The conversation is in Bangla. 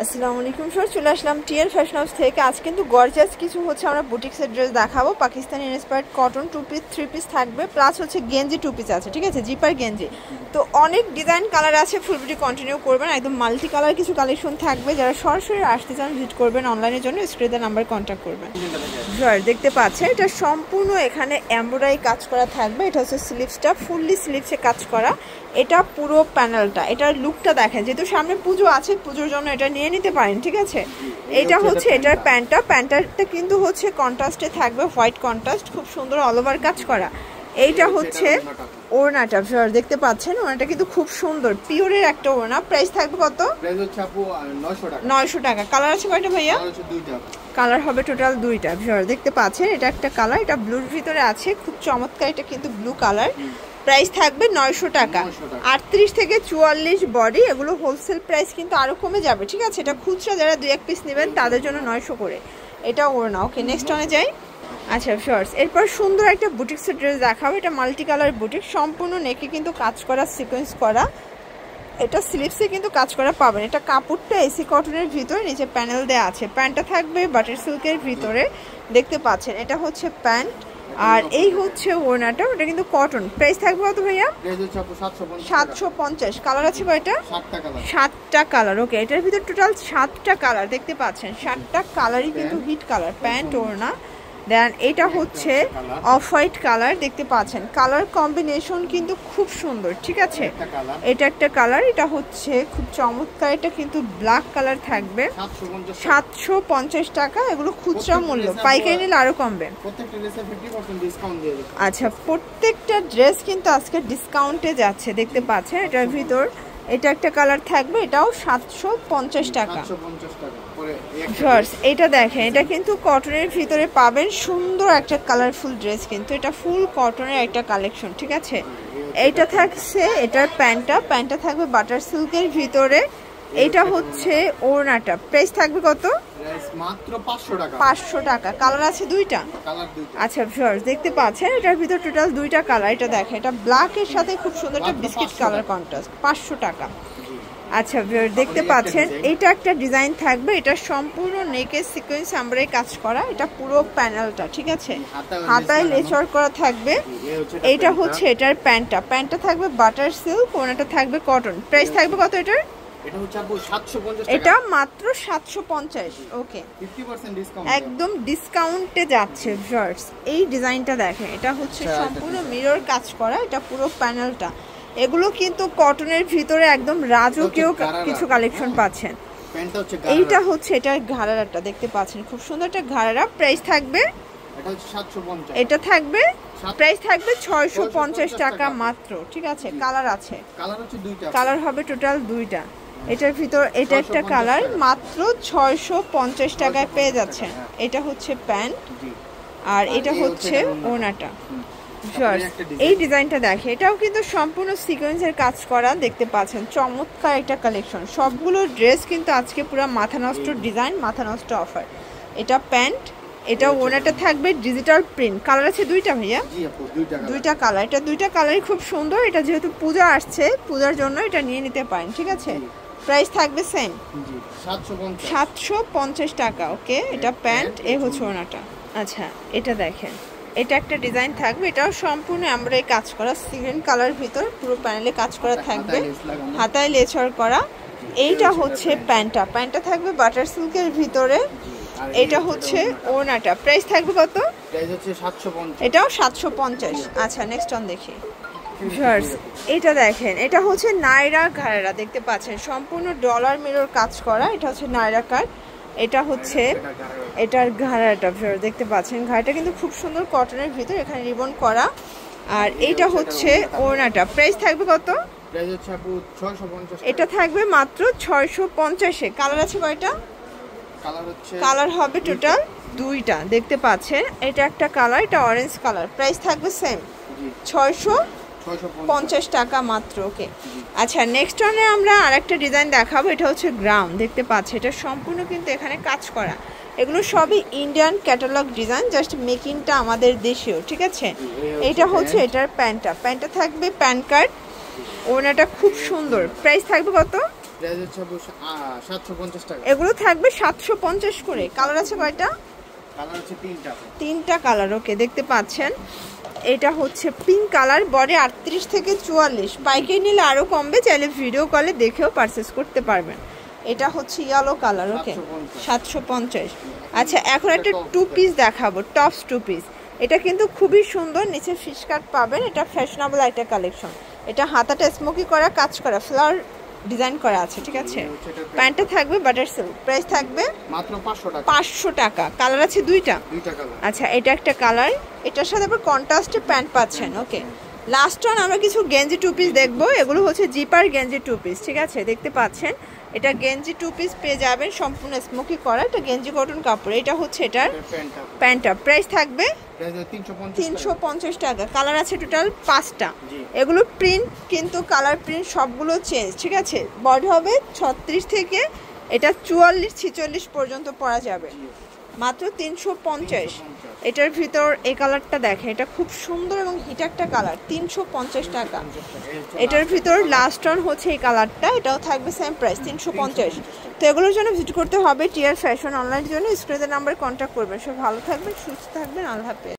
আসসালামু আলাইকুম স্যার, চলে আসলাম টিএল ফ্যাশন হাউস থেকে। আজ কিন্তু গর্জিয়াস কিছু হচ্ছে আমরা বুটিক্সের ড্রেস দেখাবো। Pakistani inspired cotton 2 piece 3 piece থাকবে, প্লাস হচ্ছে গেঞ্জি 2 পিস আছে, ঠিক আছে, জিপার গেঞ্জি। তো অনেক ডিজাইন কালার আছে, ফুল ভিডিও কন্টিনিউ করবেন। একদম মাল্টি কালার কিছু কালেকশন থাকবে। যারা সরাসরি আসতে চান ভিজিট করবেন, অনলাইনের জন্য স্ক্রিনে নাম্বার কন্ট্যাক্ট করবেন। স্যার দেখতে পাচ্ছেন এটা সম্পূর্ণ এখানে এমব্রয়ডারি কাজ করা থাকবে। এটা হচ্ছে স্লিভসটা, ফুললি স্লিভসে কাজ করা। এটা পুরো প্যানেলটা, এটার লুকটা দেখেন। যেহেতু সামনে পুজো আছে, পুজোর জন্য এটা নিয়ে নিতে পারেন, ঠিক আছে। এটা হচ্ছে এটার প্যান্টটা কিন্তু হচ্ছে কন্ট্রাস্টে থাকবে, হোয়াইট কন্ট্রাস্ট, খুব সুন্দর অল ওভার কাজ করা। এইটা হচ্ছে ওড়নাটা, দেখতে পাচ্ছেন ওড়নাটা কিন্তু খুব সুন্দর, পিওরের একটা ওড়না। প্রাইস থাকবে কত? প্রাইস হচ্ছে আপু 900 টাকা। কালার আছে কয়টা ভাইয়া? কালার হবে টোটাল 2টা। দেখতে পাচ্ছেন এটা একটা কালার, এটা ব্লুর ভিতরে আছে, খুব চমৎকার। এটা কিন্তু ব্লু কালার। প্রাইস থাকবে 900 টাকা। 38 থেকে 44 বডি, এগুলো হোলসেল প্রাইস কিন্তু আরো কমে যাবে, ঠিক আছে। এটা খুচরা যারা 2-1 পিস নেবেন তাদের জন্য 900 করে। এটা ওড়না। ওকে, নেক্সট অনে যাই। আচ্ছা শর্টস, এরপর সুন্দর একটা বুটিক্সের ড্রেস দেখাবো। এটা মাল্টি কালার বুটিক, সম্পূর্ণ নেকে কিন্তু কাজ করা, সিকোয়েন্স করা। এটা স্লিভসে কিন্তু কাজ করা পাবেন। এটা কাপড়টা এসি কটনের ভিতরে, নিচে প্যানেল দেওয়া আছে। প্যান্টটা থাকবে বাটার সিল্কের ভিতরে, দেখতে পাচ্ছেন। এটা হচ্ছে প্যান্ট, আর এই হচ্ছে ওড়নাটা, ওটা কিন্তু কটন। প্রাইস থাকবে কত ভাইয়া? 750। কালার আছে কয়টা? 7টা কালার। ওকে, এটার ভিতর টোটাল 7টা কালার দেখতে পাচ্ছেন। 7টা কালারই কিন্তু হিট কালার, প্যান্ট ওড়না। দেন এটা হচ্ছে অফ হোয়াইট কালার, দেখতে পাচ্ছেন। কালার কম্বিনেশন কিন্তু খুব সুন্দর, ঠিক আছে। এটা একটা কালার, এটা হচ্ছে খুব চমৎকার। এটা কিন্তু ব্ল্যাক কালার থাকবে। 750 টাকা। এগুলো খুচরা মূল্য, পাইকারি নিলে আরো কমবে। আচ্ছা, প্রত্যেকটা ড্রেস কিন্তু আজকে ডিসকাউন্টে যাচ্ছে, দেখতে পাচ্ছেন। এটার ভিতর এটা একটা কালার থাকবে, এটাও 750 টাকা। এটা দেখেন, এটা কিন্তু কটনের ভিতরে পাবেন, সুন্দর একটা কালারফুল ড্রেস কিন্তু। এটা ফুল কটনের একটা কালেকশন, ঠিক আছে। এইটা থাকছে এটার প্যান্টটা থাকবে বাটার সিল্কের ভিতরে। এটা হচ্ছে ওড়নাটা। প্রাইস থাকবে কত? মাত্র 500 টাকা। কালার আছে 2টা। আচ্ছা ভিউয়ার্স, দেখতে পাচ্ছেন এটার ভিতর টোটাল 2টা কালার। এটা দেখেন, এটা ব্ল্যাক এর সাথে খুব সুন্দর একটা বিস্কিট কালার কন্ট্রাস্ট, 500 টাকা। আচ্ছা ভিউয়ার্স, দেখতে পাচ্ছেন এটা একটা ডিজাইন থাকবে। এটা সম্পূর্ণ নেকের সিকোয়েন্স আমরাই কাজ করা। এটা পুরো প্যানেলটা, ঠিক আছে, হাতায় লেচার করা থাকবে। এটা হচ্ছে এটার প্যান্টটা থাকবে বাটার সিল্ক, ওনাটা থাকবে কটন। প্রাইস থাকবে কত এটার? এটা মাত্র 750। ওকে, 50% ডিসকাউন্ট, একদম ডিসকাউন্টে যাচ্ছে ভিউয়ার্স। এই ডিজাইনটা দেখেন, এটা হচ্ছে সম্পূর্ণ মিরর কাজ করা। এটা পুরো প্যানেলটা, এগুলো কিন্তু কটনের ভিতরে একদম রাজকীয় কিছু কালেকশন পাচ্ছেন। এইটা হচ্ছে এটার ঘাড়াটা, দেখতে পাচ্ছেন, খুব সুন্দর একটা ঘাড়া। প্রাইস থাকবে এটা থাকবে প্রাইস থাকবে 650 টাকা মাত্র, ঠিক আছে। কালার আছে, কালার হবে টোটাল 2টা। এটার ভিতর এটা একটা কালার, মাত্র 650 টাকায় পেয়ে যাচ্ছেন। এটা হচ্ছে প্যান্ট, আর এটা হচ্ছে ওড়নাটা। এই ডিজাইনটা দেখে, এটাও কিন্তু সম্পূর্ণ সিকোয়েন্সের কাজ করা, দেখতে পাচ্ছেন। চমৎকার একটা কালেকশন। সবগুলো ড্রেস কিন্তু আজকে পুরো মাথা নষ্ট ডিজাইন, মাথা নষ্ট অফার। এটা প্যান্ট, এটা ওড়নাটা থাকবে ডিজিটাল প্রিন্ট। কালার আছে 2টা ভাইয়া? 2টা কালার। এটা 2টা কালারই খুব সুন্দর। এটা যেহেতু পূজা আসছে, পূজার জন্য এটা নিয়ে নিতে পারেন, ঠিক আছে। প্রাইস থাকবে সেম, 750 টাকা। ওকে, এটা প্যান্ট, এ হচ্ছে ওড়নাটা। আচ্ছা, এটা দেখেন, এটা একটা ডিজাইন থাকবে। এটাও সম্পূর্ণ আমরা এই কাজ করা, সিমেন্ট কালার ভিতর পুরো প্যানেলে কাজ করা থাকবে, হাতায় লেচার করা। এইটা হচ্ছে প্যান্টটা থাকবে বাটার সিল্কের ভিতরে। এটা হচ্ছে ওড়নাটা। প্রাইস থাকবে কত? এটাও 750। আচ্ছা, নেক্সট অন দেখি। এটা দেখেন, এটা হচ্ছে নায়রা ঘাড়া, দেখতে পাচ্ছেন, সম্পূর্ণ ডলার মিরর কাজ করা। এটা হচ্ছে নায়রা কাট। এটা হচ্ছে এটার ঘাড়াটা, দেখতে পাচ্ছেন। ঘাড়াটা কিন্তু খুব সুন্দর কটনের ভিতর, এখানে রিবন করা। আর এইটা হচ্ছে ওড়নাটা। প্রাইস থাকবে কত? এটা থাকবে মাত্র 650-এ। কালার আছে কয়টা? কালার হবে টোটাল 2টা, দেখতে পাচ্ছেন। এটা একটা কালার, এটা অরেঞ্জ কালার। প্রাইস থাকবে সেম, 650 টাকা মাত্র। ওকে, আচ্ছা, নেক্সট ওয়ানে আমরা আরেকটা ডিজাইন দেখাবো। এটা হচ্ছে গ্রাউন্ড, দেখতে পাচ্ছেন। এটা সম্পূর্ণ কিন্তু এখানে কাজ করা। এগুলো সবই ইন্ডিয়ান ক্যাটালগ ডিজাইন, জাস্ট মেকিংটা আমাদের দেশেও, ঠিক আছে। এটা হচ্ছে এটার প্যান্টটা থাকবে প্যান কার্ড, ওড়নাটা খুব সুন্দর। প্রাইস থাকবে কত? প্রাইস হচ্ছে আপু 750 টাকা। এগুলো থাকবে 750 করে। কালার আছে কয়টা? কালার হচ্ছে তিনটা। তিনটা কালার, ওকে দেখতে পাচ্ছেন। এটা হচ্ছে পিঙ্ক কালার, বডি 38 থেকে 44, পাইকারি নিলে আরও কমবে, চাইলে ভিডিও কলে দেখেও পারচেস করতে পারবেন। এটা হচ্ছে ইয়েলো কালার, ওকে 750। আচ্ছা এখন একটা টু পিস দেখাবো, টপস টু পিস। এটা কিন্তু খুবই সুন্দর, নিচে ফিশ কাট পাবেন, এটা ফ্যাশনেবল একটা কালেকশন। এটা হাতাটা স্মোকি করা, কাজ করা, ফ্লাওয়ার ডিজাইন করা আছে, ঠিক আছে। প্যান্টটা থাকবে বাটার সিল্ক, প্রাইস থাকবে মাত্র 500 টাকা। 500 টাকা। কালার আছে দুইটা। কালার। আচ্ছা এটা একটা কালার, এটার সাথে আবার কন্ট্রাস্টে প্যান্ট পাচ্ছেন, ওকে। লাস্ট ওয়ান আমরা কিছু গেঞ্জি টু পিস দেখবো, এগুলো হচ্ছে জিপার গেঞ্জি টু পিস, ঠিক আছে। দেখতে পাচ্ছেন এটা গেঞ্জি টু পিস পেয়ে যাবেন, সম্পূর্ণ স্মোকি করা, এটা গেঞ্জি কটন কাপড়। এটা হচ্ছে এটার প্যান্টটা, প্রাইস থাকবে 350 টাকা। কালার আছে টোটাল 5টা। এগুলো প্রিন্ট কিন্তু কালার প্রিন্ট সবগুলো চেঞ্জ, ঠিক আছে। বডি হবে 36 থেকে এটা 44-46 পর্যন্ত পরা যাবে, মাত্র 350। এটার ভিতর এই কালারটা দেখেন, এটা খুব সুন্দর এবং হিট একটা কালার, 350 টাকা। এটার ভিতর লাস্ট ওয়ান হচ্ছে এই কালারটা, এটাও থাকবে সেম প্রাইস 350। তো এগুলোর জন্য ভিজিট করতে হবে টিয়ার ফ্যাশন অনলাইনের জন্য, স্ক্রিনের নাম্বারে কন্ট্যাক্ট করবেন। সব ভালো থাকবেন, সুস্থ থাকবেন, আল্লাহ হাফেজ।